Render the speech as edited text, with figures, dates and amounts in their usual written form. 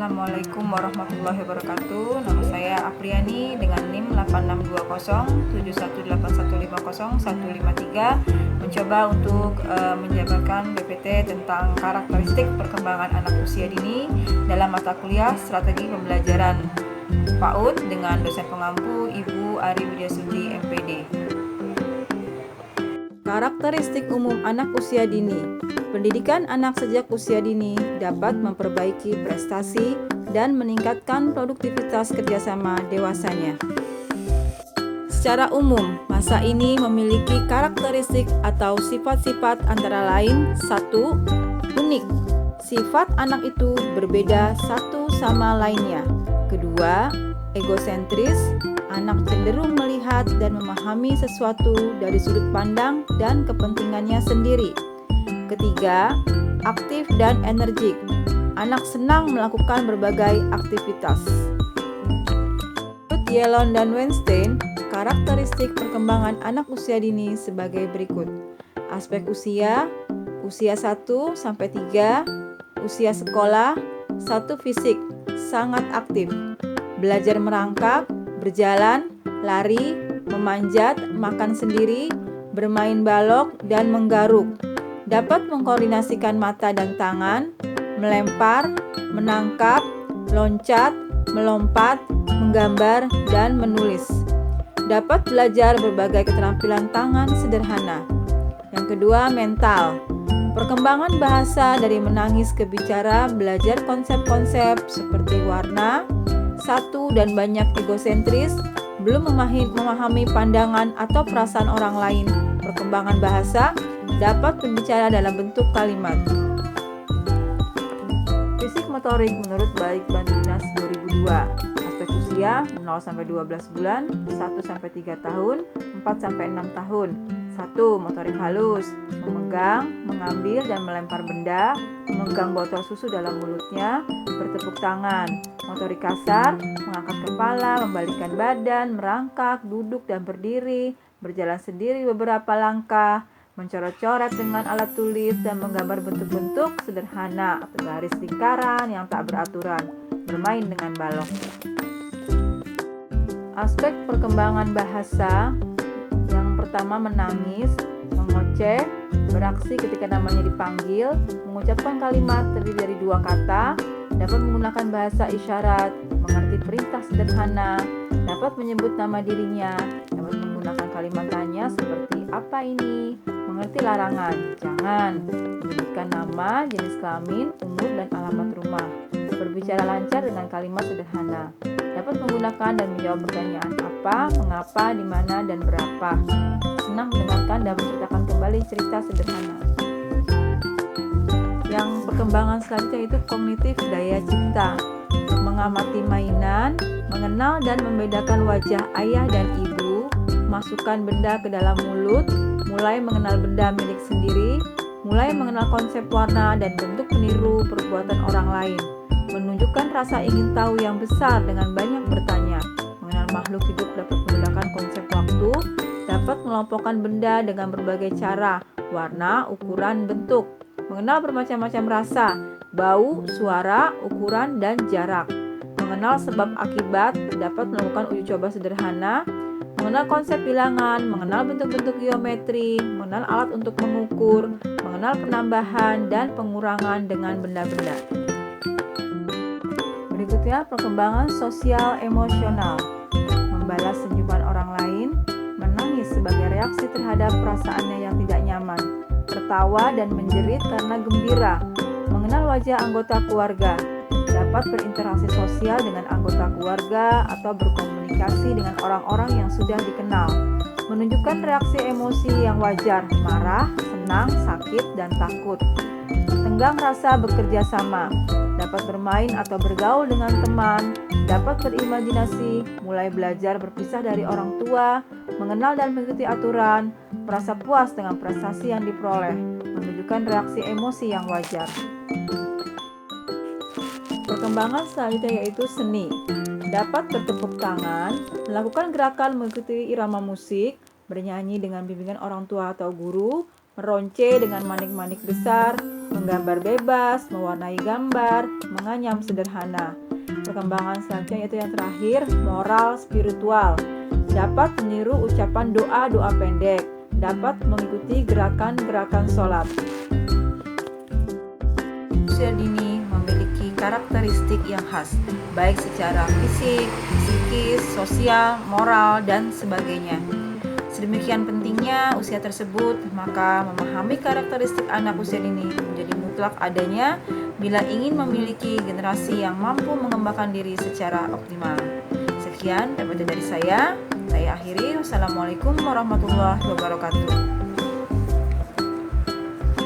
Assalamualaikum warahmatullahi wabarakatuh. Nama saya Apriani dengan NIM 86207181505153 mencoba untuk menjabarkan BPT tentang karakteristik perkembangan anak usia dini dalam mata kuliah strategi pembelajaran PAUD dengan dosen pengampu Ibu Ari Widyasuti MPD. Karakteristik umum anak usia dini. Pendidikan anak sejak usia dini dapat memperbaiki prestasi dan meningkatkan produktivitas kerjasama dewasanya. Secara umum, masa ini memiliki karakteristik atau sifat-sifat antara lain: 1. Unik. Sifat anak itu berbeda satu sama lainnya. 2. Egosentris. Anak cenderung melihat dan memahami sesuatu dari sudut pandang dan kepentingannya sendiri. 3. Aktif dan energik. Anak senang melakukan berbagai aktivitas. Menurut Yellon dan Weinstein, karakteristik perkembangan anak usia dini sebagai berikut. Aspek usia 1-3, usia sekolah, 1 fisik, sangat aktif, belajar merangkak, berjalan, lari, memanjat, makan sendiri, bermain balok, dan menggaruk. Dapat mengkoordinasikan mata dan tangan, melempar, menangkap, loncat, melompat, menggambar, dan menulis. Dapat belajar berbagai keterampilan tangan sederhana. Yang kedua, mental. Perkembangan bahasa dari menangis ke bicara, belajar konsep-konsep seperti warna, satu dan banyak egosentris, belum memahami pandangan atau perasaan orang lain. Perkembangan bahasa dapat berbicara dalam bentuk kalimat. Fisik motorik menurut Baik Bandinas 2002. Aspek usia 0-12 bulan, 1-3 tahun, 4-6 tahun. 1. Motorik halus, memegang, mengambil dan melempar benda, memegang botol susu dalam mulutnya, bertepuk tangan. Motorik kasar, mengangkat kepala, membalikkan badan, merangkak, duduk dan berdiri, berjalan sendiri beberapa langkah, mencoret-coret dengan alat tulis dan menggambar bentuk-bentuk sederhana atau garis lingkaran yang tak beraturan, bermain dengan balok. Aspek perkembangan bahasa. Yang pertama, menangis, mengoceh, beraksi ketika namanya dipanggil, mengucapkan kalimat terdiri dari 2 kata, dapat menggunakan bahasa isyarat, mengerti perintah sederhana, dapat menyebut nama dirinya, dapat menggunakan kalimat tanya seperti apa ini, mengerti larangan, jangan, menyebutkan nama, jenis kelamin, umur, dan alamat rumah, berbicara lancar dengan kalimat sederhana, dapat menggunakan dan menjawab pertanyaan apa, mengapa, di mana, dan berapa, senang mendengarkan dan menceritakan kembali cerita sederhana. Yang perkembangan selanjutnya itu kognitif daya cipta, mengamati mainan, mengenal dan membedakan wajah ayah dan ibu, masukkan benda ke dalam mulut, mulai mengenal benda milik sendiri, mulai mengenal konsep warna dan bentuk peniru perbuatan orang lain, menunjukkan rasa ingin tahu yang besar dengan banyak bertanya, mengenal makhluk hidup dapat menggunakan konsep waktu, dapat mengelompokkan benda dengan berbagai cara, warna, ukuran, bentuk, mengenal bermacam-macam rasa, bau, suara, ukuran, dan jarak, mengenal sebab akibat, dapat melakukan uji coba sederhana, mengenal konsep bilangan, mengenal bentuk-bentuk geometri, mengenal alat untuk mengukur, mengenal penambahan dan pengurangan dengan benda-benda. Berikutnya, perkembangan sosial emosional, membalas senyuman orang lain, menangis sebagai reaksi terhadap perasaannya yang tidak nyaman, tertawa dan menjerit karena gembira, mengenal wajah anggota keluarga, dapat berinteraksi sosial dengan anggota keluarga atau berkomunikasi dengan orang-orang yang sudah dikenal, menunjukkan reaksi emosi yang wajar, marah, senang, sakit, dan takut, tenggang rasa bekerja sama, dapat bermain atau bergaul dengan teman, dapat berimajinasi, mulai belajar berpisah dari orang tua, mengenal dan mengikuti aturan, merasa puas dengan prestasi yang diperoleh, menunjukkan reaksi emosi yang wajar. Perkembangan selanjutnya yaitu seni, dapat bertepuk tangan, melakukan gerakan mengikuti irama musik, bernyanyi dengan bimbingan orang tua atau guru, meronce dengan manik-manik besar, menggambar bebas, mewarnai gambar, menganyam sederhana. Perkembangan selanjutnya yaitu yang terakhir, moral spiritual. Dapat meniru ucapan doa-doa pendek, dapat mengikuti gerakan-gerakan sholat. Usia dini memiliki karakteristik yang khas, baik secara fisik, psikis, sosial, moral, dan sebagainya. Sedemikian pentingnya usia tersebut, maka memahami karakteristik anak usia dini menjadi mutlak adanya bila ingin memiliki generasi yang mampu mengembangkan diri secara optimal. Sekian dari saya akhiri. Wassalamualaikum warahmatullahi wabarakatuh.